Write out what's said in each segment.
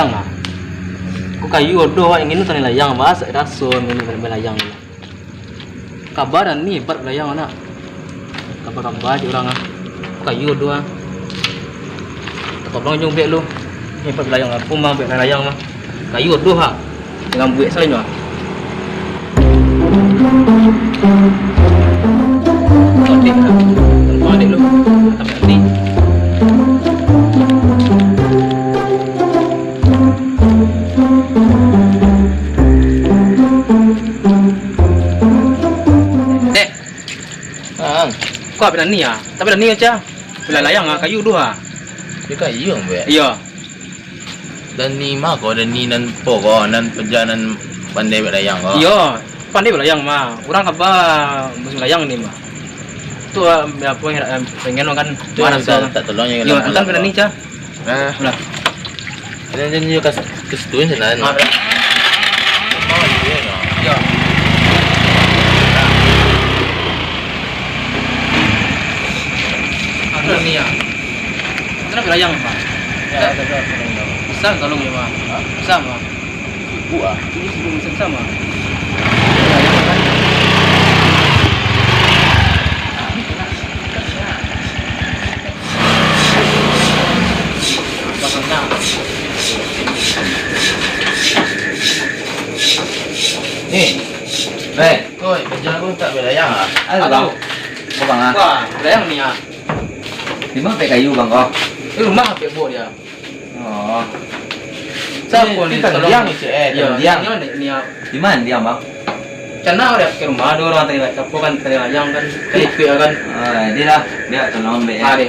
layang ah. Ku kayu odo yang ini tani layang mas, rasun ini tani layang. Kabaran nih bar layang anak. Kabar di orang ah. Ku kayu odo ah. Tolong nyumbek lu. Ini bar layang aku mah layang mah. Kayu odo ha. Dengan buik saling ah. Adik lah. Adik lu. Tapi nanti kau apa ni ya? Tapi ni aja. Bila layang ah kayu dua. Dia kayu yang buat. Iya. Dan ni mah kau dan ni nan pokok nan perjalanan pandai berlayang kau. Iya. Pandai berlayang mah. Orang apa musim layang ni mah. Tu apa yang pengen kan? Tu tak tolongnya. Iya. Antam bila ni aja. Belah. Dan ni juga kesetujuan sana. Iya. Ni ya. Kenapa berlayang pak? Ya, Bisa tolong ya pak. Bisa pak. buah. Ini sebelum bisa sama. Ni, kau kerja pun tak berlayang ah? Ada bang. Oh bang ah. Wah, berlayang ni ya. Di mana pakai kayu bang kau? Ini rumah pakai bot dia. Oh. Siapa ni? Tendiang ni cik Ya, tendiang. ni ya. Di mana dia bang? Cana ada ke rumah ada orang tadi capo kan tadi layang kan. Kayak kan. Dia lah. Dia tolong ambil ya. Ada.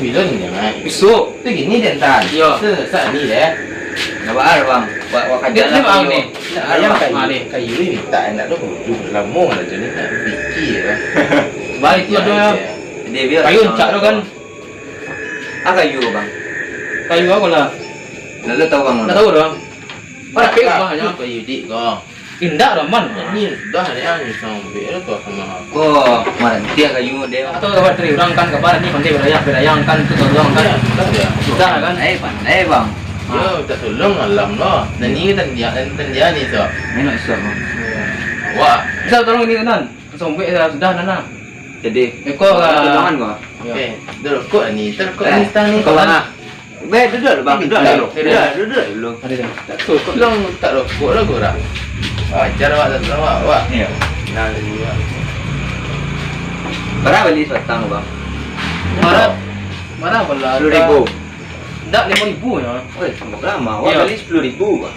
Bila ni jangan. Besok. Tu gini dia entar. Ya. Saat ni deh. Nampak ada bang. Buat kerja Dia bang ni. Ayam Ada. kayu ni tak nak tu duduk lama lah jadi nak fikir lah. Baik tu ada. Dia biar. Kayu cak tu kan. Kayu bang. Kayu aku lah. Lalu tahu bang. Tak tahu dah. Pada pek rumahnya. Kayu dik kau. Indah raman. Ni dah ni sampai lah kau sama aku. Oh, mana dia kayu dia. Atau kabar dari orang kan kabar ni pandai berlayang kan tu orang kan. Sudah kan. Pandai bang. Ya, tak tolong alam lah. Dan ni tendiang ni so. Minum isap bang. Wah. Bisa tolong ini kan. Sampai sudah nana. Jadi. Eko Tolongan kau. Okey, duduk ni, terkot ni stang ni. Kau mana? Duduk bang. Duduk dulu. Ada dah. Tak tolong tak rokok lah kau dah. Ajar awak tak tolong awak. Iya. Nah, ni awak. Berapa beli batang bang? Mana pula? 10.000. Tak 5.000 ya. Woi, tambah lama. Wah Iya. beli 10.000 bang.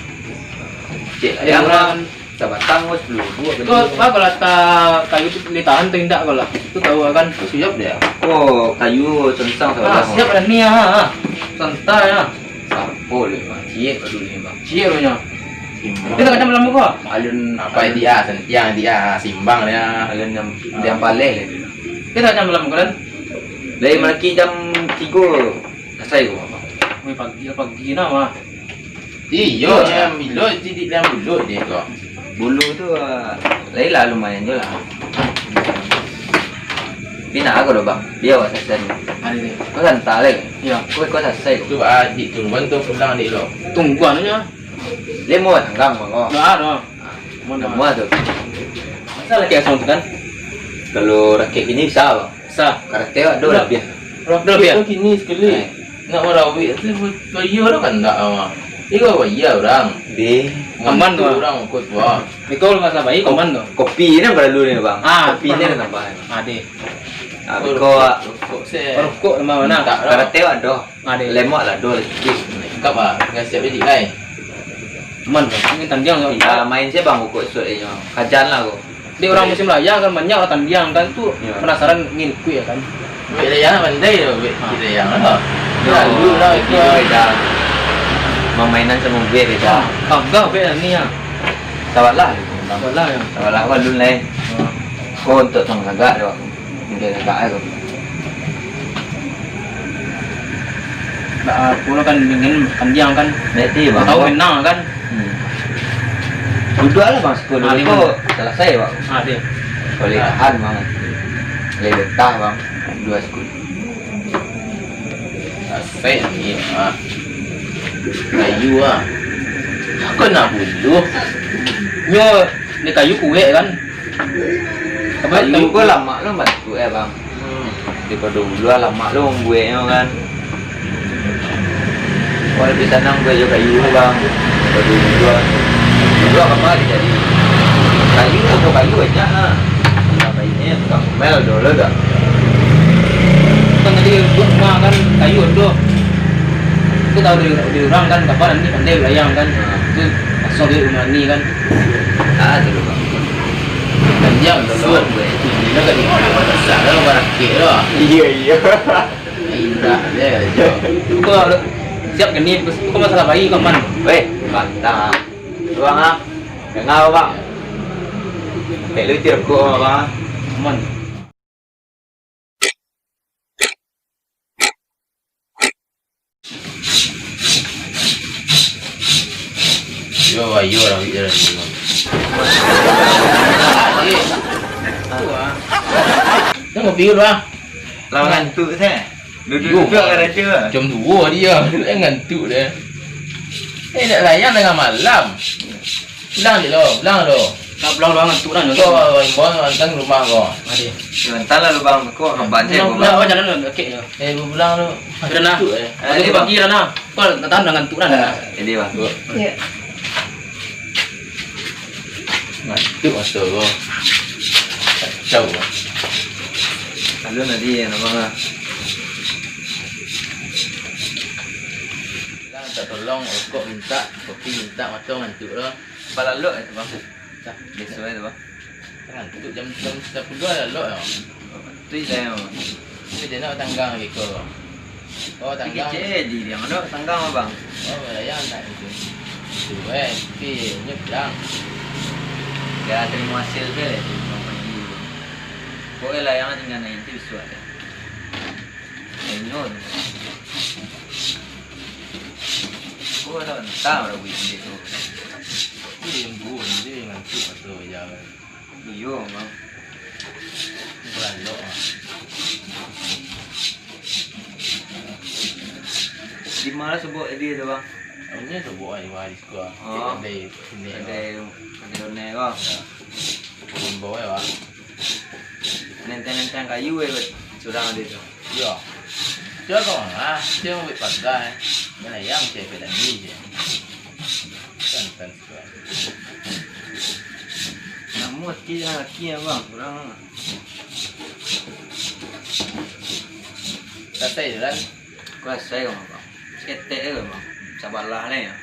Cek Ada ayam orang batang 10.000 tu apa kalau tak kayu tu ditahan tu tidak kalau tu tahu kan. Siap dia. Oh, kayu sensang Ah, siap ada ni ha. Santai ya. Sampul bang. Cik dulu ni bang. Cie punya. Kita kacang dalam muka. Alun Apa dia? Yang dia simbang dia. Alun yang paling. Kita kacang dalam muka kan. Lain lagi jam 3. Kasai gua bang. Wih pagi nama. Iyo, yang mulut jadi dalam mulut dia kau. Bulu tu lain lah lumayan je lah. Bina aku dah bang. Dia awak sasai. Ada ni. Kau kan tak lagi. Ya. Kau sasai. Tu adik tu bantu pulang adik lo. Tungguan aja. Lemo tanggang bang kau. Dah ada. Mana? Semua tu. Masa lagi asal kan? Kalau rakit gini bisa bang. Sa. Karate ada lebih. Dah biar. Kau kini sekali. Nak merawat tu bayar dah kan tak ama. Iko bayar orang. Di Aman tu. Orang ikut wah. Mikol masa bayi koman tu. kopi ni perlu ni bang. Ah, Kopi ni perlu. tambah. Ada. Kau se. Rokok sama mana? Tak Karate ada. Ada. Lemak lah ada lagi. Kap ah, dengan siap jadi lain. Man, ini tandiang tu. Ya main saya bang ukut surat ini. Kajan lah aku. Dia orang musim raya kan banyak orang tandiang kan tu Ya. penasaran ingin kuih ya kan. Bila yang pandai tu, kita yang lah. Lalu lah itu beda. Memainan sama gue beda. Kagak beda ni ya. Tawat lah. Wala ya. Tawat lah kan dulu lain. Kau untuk tong agak tu. Mungkin agak aku. Pulau kan ingin tandiang kan. Nanti bang. Tahu menang kan. Duduk lah bang sekolah dulu. Kau selesai bang. Ada. Boleh tahan bang. Boleh betah bang. 2 sekolah. Saya ni ah. Kayu ah. Kau nak buluh. Nyo ni kayu kue kan. Apa Kayu kok lama lu bantu bang. Daripada dulu lama lu buatnya kan. Kalau lebih tenang gue juga kayu bang. Daripada dulu apa jadi kayu atau kayu aja ah. Apa ini tukang mel dulu dah. kan tadi buat rumah kan kayu itu. Itu tahu di orang kan kapan nanti pandai belayang kan. Itu asal di rumah ni kan. Ah dulu bang. Panjang suat gue. Dia kat mana besar dah barang kek dah. Iya. Indah dia kata. Kau siap ke ni? Kau masalah bayi kau man. Weh, bantang. Bang ah. Kenal bang. Kayak lu tirap gua bang. Man. Yo ayo orang jalan dulu. Nó một tiêu luôn. Làm ngành tự thế. Duduk ada chưa? Jam 2 dia. Dia ngantuk dia. Nak layan tengah malam. Pulang je lo, pulang lo. Nak pulang doang ngantuk dah. Kau bawa antang rumah kau. Mari. Sebentar lah lu bang, kau akan baca Nak gua. jalan nak kek je. Pulang lo. Dah nah. Aku pagi dah nah. Kau tahan dah ngantuk dah. Ini bang. Ya. Ngantuk masa kau. Kacau. Lu nanti ya bang ah. Tak tolong, kok minta, kopi minta macam ngantuk lo. Kepala lu itu bang. Besok itu bang. Ngantuk jam 10 dah lo. Tu saya. Tapi dia nak tanggang lagi kau. Oh tanggang. Kecil je dia mana tanggang bang. Oh layan tak itu. Tu tapi ni pulang. Dia terima hasil ke le bang pagi. Kau lah yang tinggal nanti besok ada. Enyo. Kau dah tahu dah wih itu. Dia embun dia ngantuk masa jalan. Iyo bang. Pulang lo. Di mana sebut dia tu bang? Ini tu buat di waris gua. Oh. Ada sini. Ada ni bang. Pun bawa ya. Nenteng kayu sudah ada tu. Ya. Dia kau ah, dia mau pakai. Mana yang saya pelan ni je. Kan. Namun kita laki bang, kurang. Tak saya jalan. Kau saya bang. Ketek ke bang. Sabarlah ni ya.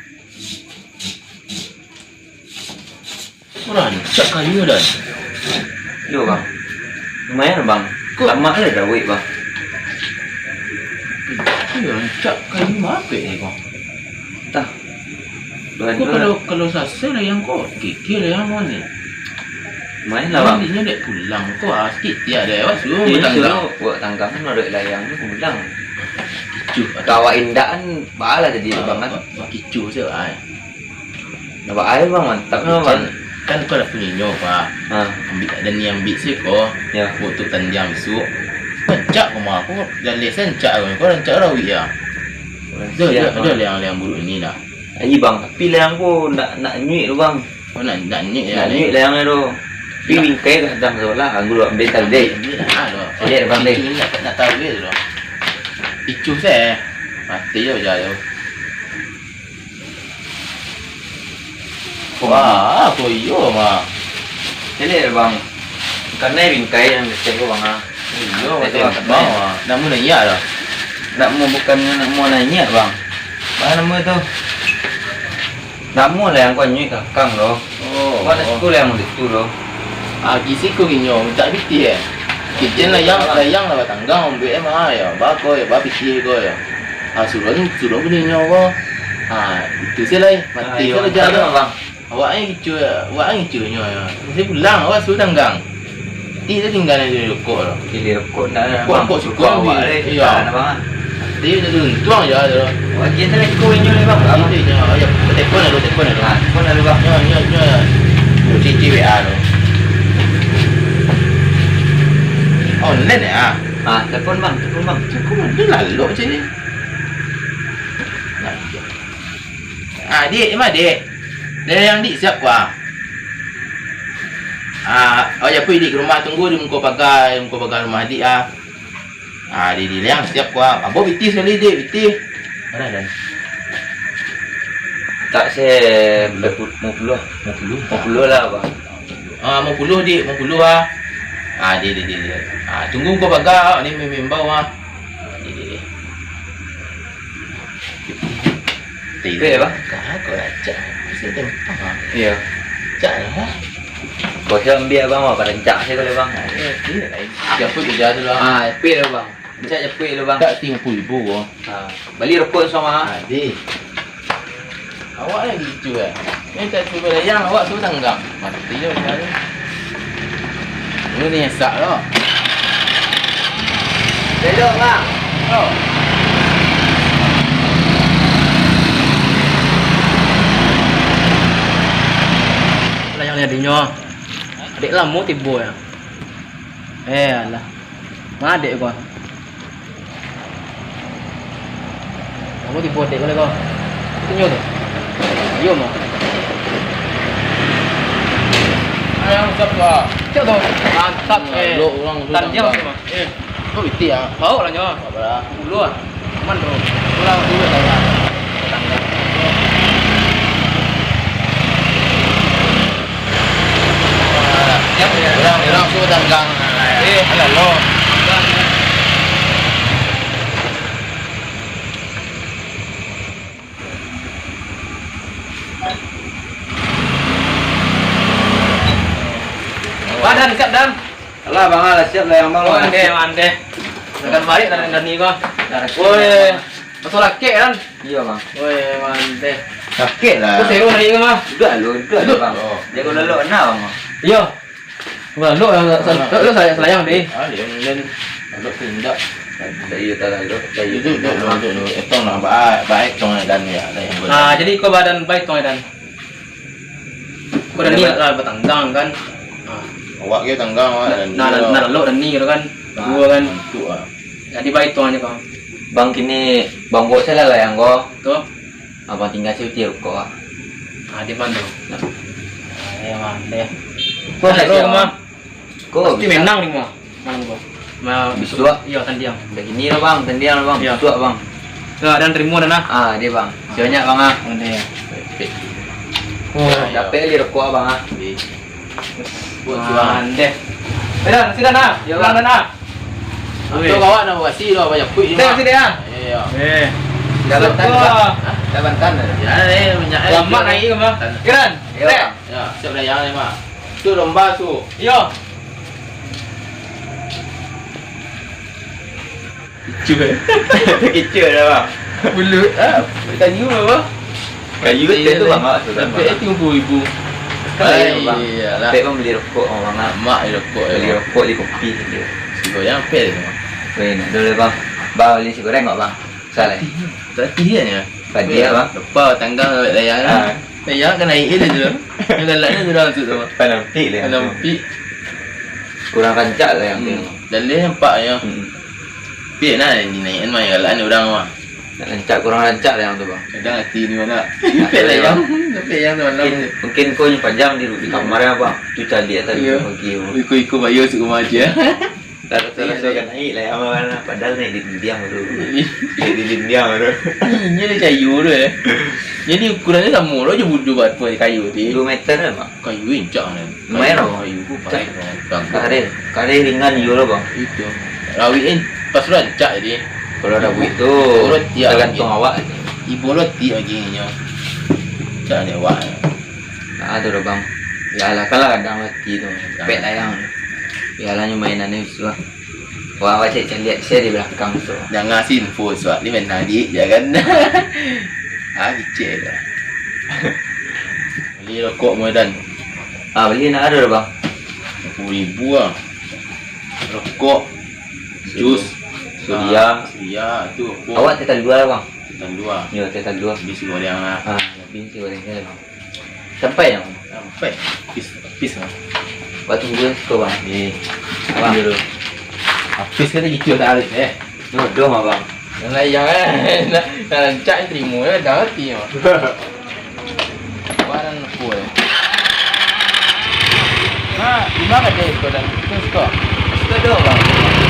Kurang cak kayu dah. Yo bang. Lumayan bang. Lama dah dah wait bang. Ya, cak kayu apa ni kau? Tah. Kau kalau sasa lah yang kau kikir lah yang mana? Lumayan lah bang. Dia nak pulang kau sikit dia ada awak suruh Ini tanggang. suruh buat tanggang kan ada layang ni pulang. Kicu. Kawa indah kan balah jadi bang kan. Kicu je ai. Nampak air bang mantap ni bang. Kan kau dah punya nyoba. Ha. Ambil tak ada ni ambil si kau. Ya. Untuk tandang besok. Pencak rumah aku dan lesen cak kau dan cak rawi ya. Dia yang buruk ini dah. Ayi bang, tapi layang aku nak nyuik tu bang. Kau nak nyik Nak ya nyuik layang ni tu. Tapi bingkai kat sedang sebelah, aku duduk ambil taldek. Lihat bang dek. Nak tahu dia tu. Icu saya. Mati je berjalan tu. Wah, aku iyo mah. Lihat bang. Karena bingkai yang kecil tu bang ah. Iyo, macam bang. Namun dah iya dah. Nak mau bukan nak mau nanya bang. Apa nama tu? Nak mau layang kau nyuik kakang lo. Oh. Kau nak sekolah yang itu lo. Ah, kisi ko inyo, minta biti eh. Kitchen layang lah batanggang, ambil emang ya, bako ya, bapiti ko ya. Ah, suruh punya inyo ko. Ah, itu sih lah, mati ko jalan. bang. Awak ni kicu inyo ya. Mesti pulang, awak suruh tanggang. Dia tinggal di lukuk lo. Pilih kau nak Kok cukup awak ambil. ni. Iya. bang. Dia tuang je tu. Wah, kita nak kau inyo ni bang. Apa? Dia ya, telefon lah. Ah, kau nak bang. Ya. Cici WA lo. Online ya? Ah, telepon bang. Cukup dia lalu macam ni. Nah, Dik, emang dik. Dia yang dik siap kuah. Awak pergi dik ke rumah tunggu di muka pagar rumah dik Dik yang siap kuah. Abang biti sekali dik, biti. Mana dan? Tak saya mau puluh lah bang. Mau puluh dik, mau puluh Dik. Tunggu muka pagar ni membau Dik. Okey bang. Kau acak. Saya tempah. Iya. Acak lah. Kau siap ambil bang pada cak saya kalau bang. Siapa kerja tu lah? Cepet lah bang. Cak cepet lah bang. Tak RM30,000 Balik rokok sama. Dik. Awak yang gitu Ni tak cuba layang, awak suruh tanggang. Mati je macam ni. Ini ni yang sak lah. Duduk bang. Oh. Layang ni adiknya. Adik lama tiba ya. Alah. Mana adik kau? Kamu tiba adik kau kau. Tunjuk tu. Yo mah. Ayang siapa? Cak tu. Mantap Lo orang tu Tan jam tanggang. semua. Kau biti Bau lah nyo. Apa dah? Dulu Man tu. Pulang dulu dah. Tangga. Orang suruh tanggang. Alah lo. Badan siap dan. Alah bang lah siap lah yang bang. Mande. Akan balik dan ni kau. Woi. Pasal laki kan? Iya bang. Woi, mande. Sakit lah. Tu seru hari ke mah? Duduk bang. Dia kalau lelok nak bang. Yo. Bukan lo saya selayang deh. Dia lo tindak. Saya tak lalu. Saya Duduk. Etong lah baik tong dan ya Jadi kau badan baik tuan dan. Kau dan ni lah bertanggang kan. Awak ke tanggang dan Nah lo dan ni kan. Dua kan. Tu Jadi baik tuan je kau. bang kini bang bos saya lah yang kau. Tu. Abang tinggal cuti kau. Di mana tu? Ya mande. Kau nak Lo mah. Kau Mesti menang ni mah. Malam kau. Mau Bisua. Iya tandiang. Begini lah bang, tendian lah bang. Iya. Bisua bang. Dan terima dan Dia bang. Banyak bang Mande. Dapat li rokok bang buat jualan. Mande. Dan sidan Ya, Pulang Bang. dan Tu kawan nak buat si lo banyak kuih ni. Tengok sini Ya. Jabatan bang. Jabatan Ya ni banyak. Lama naik ke mah? Kiran. Ya bang. Ya, siap dah yang ni mak. Tu lomba tu. Yo. Kecil dah bang. Bulut kayu apa? Kayu tu bang. Sampai RM30,000. Bang. Iyalah. Baik bang beli rokok bang. Mak dia rokok Beli rokok di kopi dia. Si goyang pel semua. Weh nak dulu bang. Bang beli si goreng tak bang? Salah. Tak tihan ya. Pagi ya bang. Lepas tanggang layang kan. Layang kan naik dia tu. Yang galaknya tu dah tu tu. Panampik lah. Nampi Kurang rancak lah yang tu. dan dia nampak ya. Pi nak naik mai galaknya orang mah. Nak rancak kurang rancak lah yang tu bang. Kadang hati ni mana. Pel layang. Layang tu malam. Mungkin kau ni panjang di kamar ya bang. Tu cari atas Ya. pagi. Ikut bayar suku aja. Tak rasa kan naik lah yang mana. Padahal naik di diam tu. Naik di diam tu. Ini dia kayu tu Jadi ukurannya sama lah je budu buat apa kayu tu. 2 meter lah bang. Kayu incak ni. Lumayan lah. Kayu pun baik. Karir ringan juga lah bang. Itu. Rawin pas rancak jadi. Kalau ada buit tu tergantung awak. Ibu roti lagi nya. Tak ada awak. Ada dah bang. Yalah kalau kadang mati tu. Pet layang. Yalahnya mainan ni susah. Wah, awak lihat saya di belakang tu. Jangan ngasih info sebab ni mana adik jangan. Kecil dah. Beli rokok Medan. Beli nak ada dah bang. RM10,000 lah. Rokok, jus, Suria. Suria tu rokok. Awak tekan 2 lah bang. Tekan 2. Ya, tekan 2. Habis goreng lah. Lebih si gorengnya bang. Sampai yang. Sampai. Pis lah. Buat tunggu kau bang. Ni. Abang. Dulu. Habis kata gitu tak habis Dua abang. Yang layang nak rancak terima dah hati mah. mampu ya. Nah, di mana deh kau dan itu suka? Sudah dong bang.